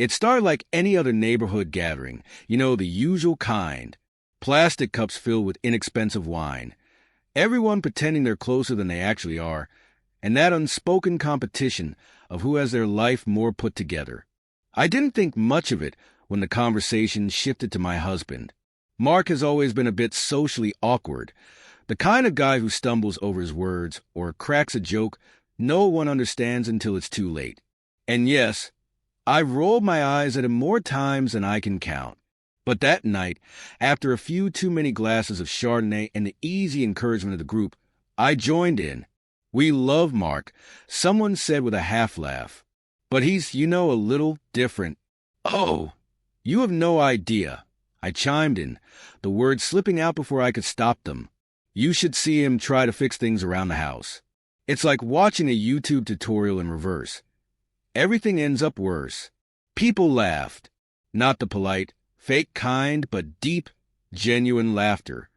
It started like any other neighborhood gathering, the usual kind. Plastic cups filled with inexpensive wine. Everyone pretending they're closer than they actually are, and that unspoken competition of who has their life more put together. I didn't think much of it when the conversation shifted to my husband. Mark has always been a bit socially awkward, the kind of guy who stumbles over his words or cracks a joke no one understands until it's too late. And yes, I've rolled my eyes at him more times than I can count. But that night, after a few too many glasses of Chardonnay and the easy encouragement of the group, I joined in. We love Mark, someone said with a half-laugh. But he's, a little different. Oh, you have no idea. I chimed in, the words slipping out before I could stop them. You should see him try to fix things around the house. It's like watching a YouTube tutorial in reverse. Everything ends up worse. People laughed. Not the polite, fake kind, but deep, genuine laughter.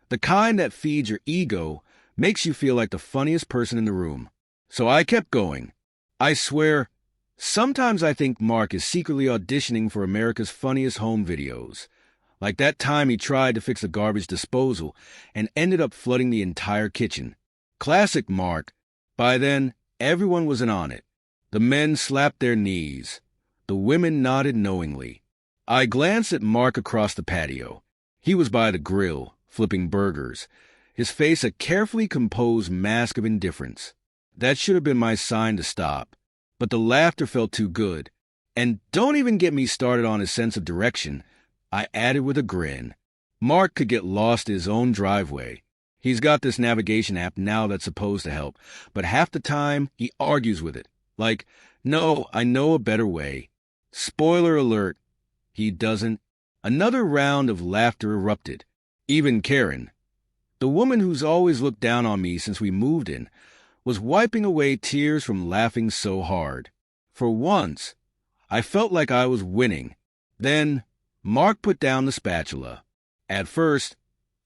The kind that feeds your ego, makes you feel like the funniest person in the room. So I kept going. I swear, sometimes I think Mark is secretly auditioning for America's Funniest Home Videos. Like that time he tried to fix a garbage disposal and ended up flooding the entire kitchen. Classic Mark. By then, everyone was in on it. The men slapped their knees. The women nodded knowingly. I glanced at Mark across the patio. He was by the grill, flipping burgers, his face a carefully composed mask of indifference. That should have been my sign to stop. But the laughter felt too good. And don't even get me started on his sense of direction, I added with a grin. Mark could get lost in his own driveway. He's got this navigation app now that's supposed to help, but half the time he argues with it. Like, no, I know a better way. Spoiler alert, he doesn't. Another round of laughter erupted. Even Karen, the woman who's always looked down on me since we moved in, was wiping away tears from laughing so hard. For once, I felt like I was winning. Then, Mark put down the spatula. At first,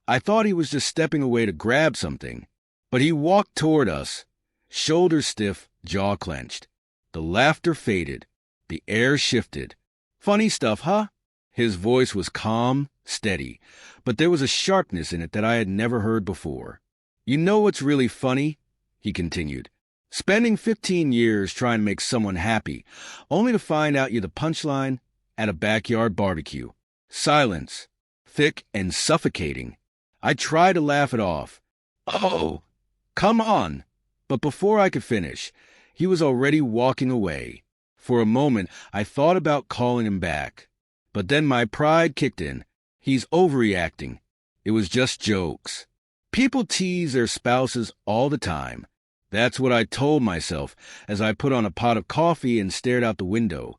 I thought he was just stepping away to grab something, but he walked toward us, shoulders stiff, jaw clenched. The laughter faded. The air shifted. Funny stuff, huh? His voice was calm, steady, but there was a sharpness in it that I had never heard before. You know what's really funny? He continued. Spending 15 years trying to make someone happy, only to find out you're the punchline at a backyard barbecue. Silence, thick and suffocating. I tried to laugh it off. Oh, come on. But before I could finish, he was already walking away. For a moment, I thought about calling him back. But then my pride kicked in. He's overreacting. It was just jokes. People tease their spouses all the time. That's what I told myself as I put on a pot of coffee and stared out the window,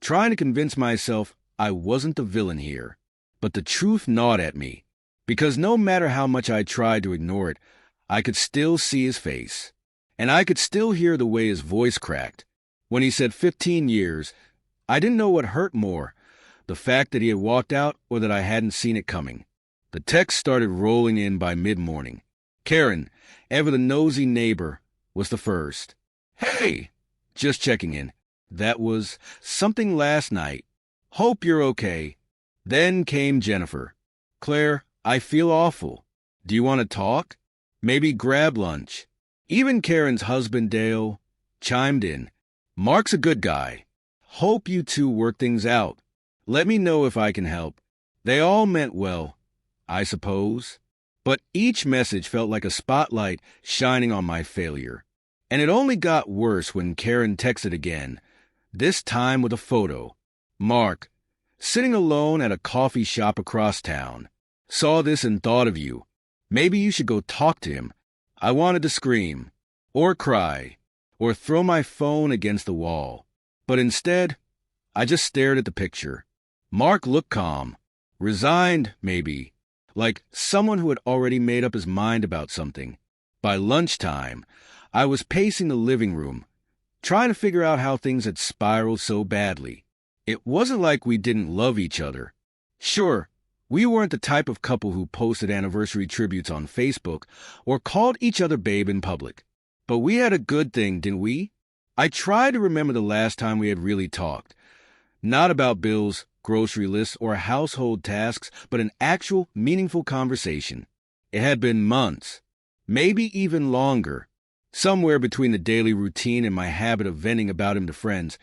trying to convince myself I wasn't the villain here. But the truth gnawed at me, because no matter how much I tried to ignore it, I could still see his face. And I could still hear the way his voice cracked. When he said 15 years, I didn't know what hurt more, the fact that he had walked out or that I hadn't seen it coming. The texts started rolling in by mid-morning. Karen, ever the nosy neighbor, was the first. Hey, just checking in. That was something last night. Hope you're okay. Then came Jennifer. Claire, I feel awful. Do you want to talk? Maybe grab lunch. Even Karen's husband, Dale, chimed in. Mark's a good guy. Hope you two work things out. Let me know if I can help. They all meant well, I suppose. But each message felt like a spotlight shining on my failure. And it only got worse when Karen texted again, this time with a photo. Mark, sitting alone at a coffee shop across town. Saw this and thought of you. Maybe you should go talk to him. I wanted to scream, or cry, or throw my phone against the wall. But instead, I just stared at the picture. Mark looked calm, resigned, maybe, like someone who had already made up his mind about something. By lunchtime, I was pacing the living room, trying to figure out how things had spiraled so badly. It wasn't like we didn't love each other. Sure, we weren't the type of couple who posted anniversary tributes on Facebook or called each other babe in public. But we had a good thing, didn't we? I tried to remember the last time we had really talked. Not about bills, grocery lists, or household tasks, but an actual, meaningful conversation. It had been months, maybe even longer. Somewhere between the daily routine and my habit of venting about him to friends,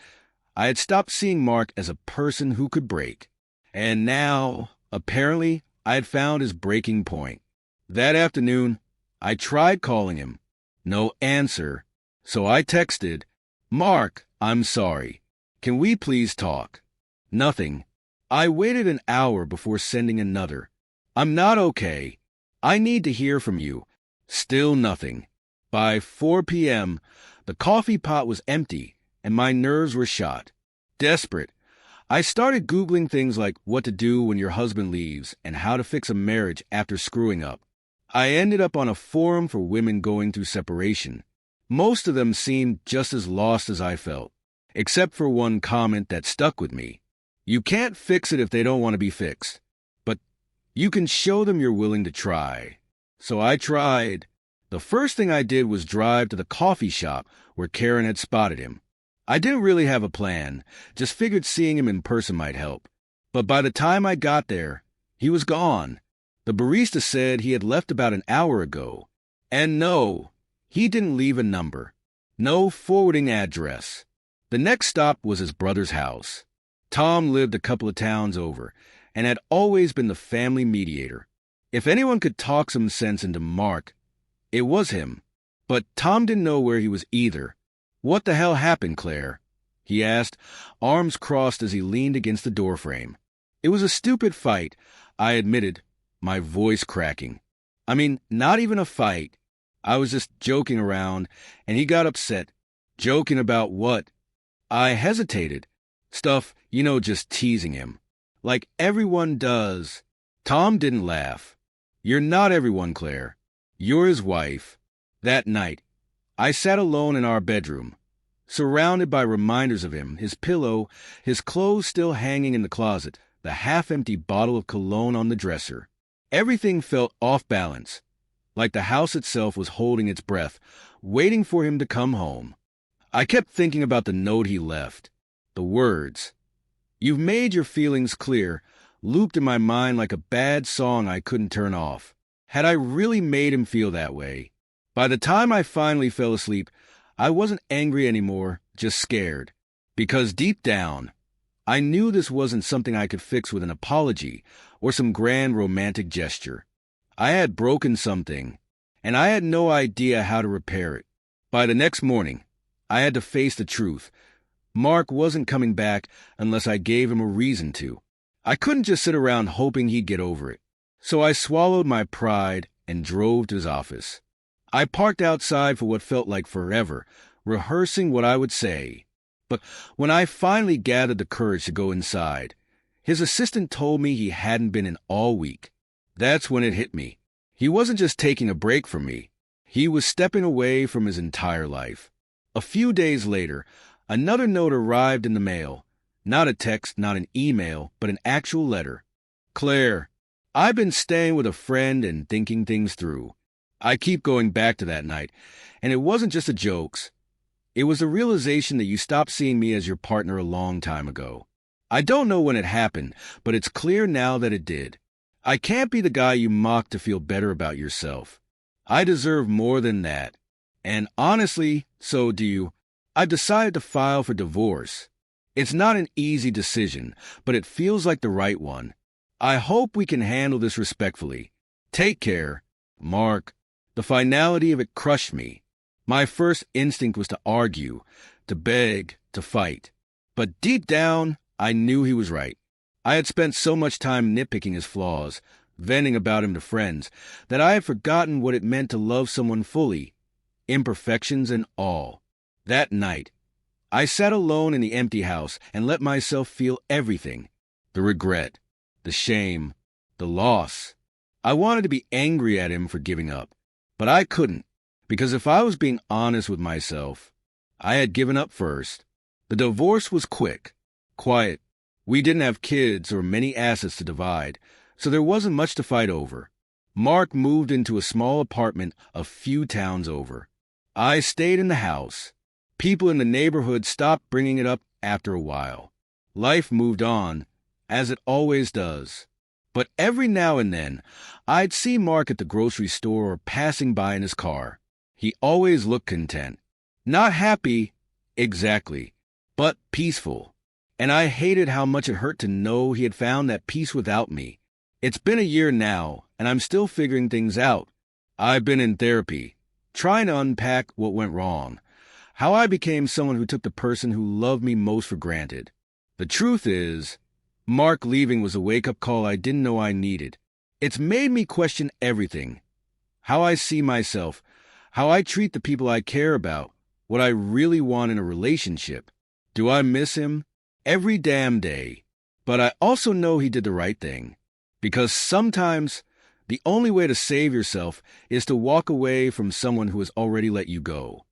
I had stopped seeing Mark as a person who could break. And now, apparently, I had found his breaking point. That afternoon, I tried calling him. No answer. So I texted, "Mark, I'm sorry. Can we please talk?" Nothing. I waited an hour before sending another. "I'm not okay. I need to hear from you." Still nothing. By 4 p.m., the coffee pot was empty, and my nerves were shot. Desperate, I started Googling things like what to do when your husband leaves and how to fix a marriage after screwing up. I ended up on a forum for women going through separation. Most of them seemed just as lost as I felt, except for one comment that stuck with me. You can't fix it if they don't want to be fixed, but you can show them you're willing to try. So I tried. The first thing I did was drive to the coffee shop where Karen had spotted him. I didn't really have a plan, just figured seeing him in person might help. But by the time I got there, he was gone. The barista said he had left about an hour ago. And no, he didn't leave a number. No forwarding address. The next stop was his brother's house. Tom lived a couple of towns over and had always been the family mediator. If anyone could talk some sense into Mark, it was him. But Tom didn't know where he was either. "What the hell happened, Claire?" he asked, arms crossed as he leaned against the doorframe. "It was a stupid fight," I admitted, my voice cracking. "I mean, not even a fight. I was just joking around, and he got upset." "Joking about what?" I hesitated. Stuff, just teasing him. Like everyone does. Tom didn't laugh. "You're not everyone, Claire. You're his wife." That night, I sat alone in our bedroom, surrounded by reminders of him, his pillow, his clothes still hanging in the closet, the half-empty bottle of cologne on the dresser. Everything felt off balance, like the house itself was holding its breath, waiting for him to come home. I kept thinking about the note he left, the words. "You've made your feelings clear," looped in my mind like a bad song I couldn't turn off. Had I really made him feel that way? By the time I finally fell asleep, I wasn't angry anymore, just scared. Because deep down, I knew this wasn't something I could fix with an apology or some grand romantic gesture. I had broken something, and I had no idea how to repair it. By the next morning, I had to face the truth. Mark wasn't coming back unless I gave him a reason to. I couldn't just sit around hoping he'd get over it. So I swallowed my pride and drove to his office. I parked outside for what felt like forever, rehearsing what I would say. But when I finally gathered the courage to go inside, his assistant told me he hadn't been in all week. That's when it hit me. He wasn't just taking a break from me. He was stepping away from his entire life. A few days later, another note arrived in the mail. Not a text, not an email, but an actual letter. "Claire, I've been staying with a friend and thinking things through." I keep going back to that night, and it wasn't just the jokes. It was the realization that you stopped seeing me as your partner a long time ago. I don't know when it happened, but it's clear now that it did. I can't be the guy you mock to feel better about yourself. I deserve more than that. And honestly, so do you. I've decided to file for divorce. It's not an easy decision, but it feels like the right one. I hope we can handle this respectfully. Take care, Mark. The finality of it crushed me. My first instinct was to argue, to beg, to fight. But deep down, I knew he was right. I had spent so much time nitpicking his flaws, venting about him to friends, that I had forgotten what it meant to love someone fully, imperfections and all. That night, I sat alone in the empty house and let myself feel everything. The regret, the shame, the loss. I wanted to be angry at him for giving up, but I couldn't. Because if I was being honest with myself, I had given up first. The divorce was quick, quiet. We didn't have kids or many assets to divide, so there wasn't much to fight over. Mark moved into a small apartment a few towns over. I stayed in the house. People in the neighborhood stopped bringing it up after a while. Life moved on, as it always does. But every now and then, I'd see Mark at the grocery store or passing by in his car. He always looked content. Not happy, exactly, but peaceful. And I hated how much it hurt to know he had found that peace without me. It's been a year now, and I'm still figuring things out. I've been in therapy, trying to unpack what went wrong, how I became someone who took the person who loved me most for granted. The truth is, Mark leaving was a wake-up call I didn't know I needed. It's made me question everything. How I see myself, how I treat the people I care about, what I really want in a relationship. Do I miss him? Every damn day. But I also know he did the right thing. Because sometimes the only way to save yourself is to walk away from someone who has already let you go.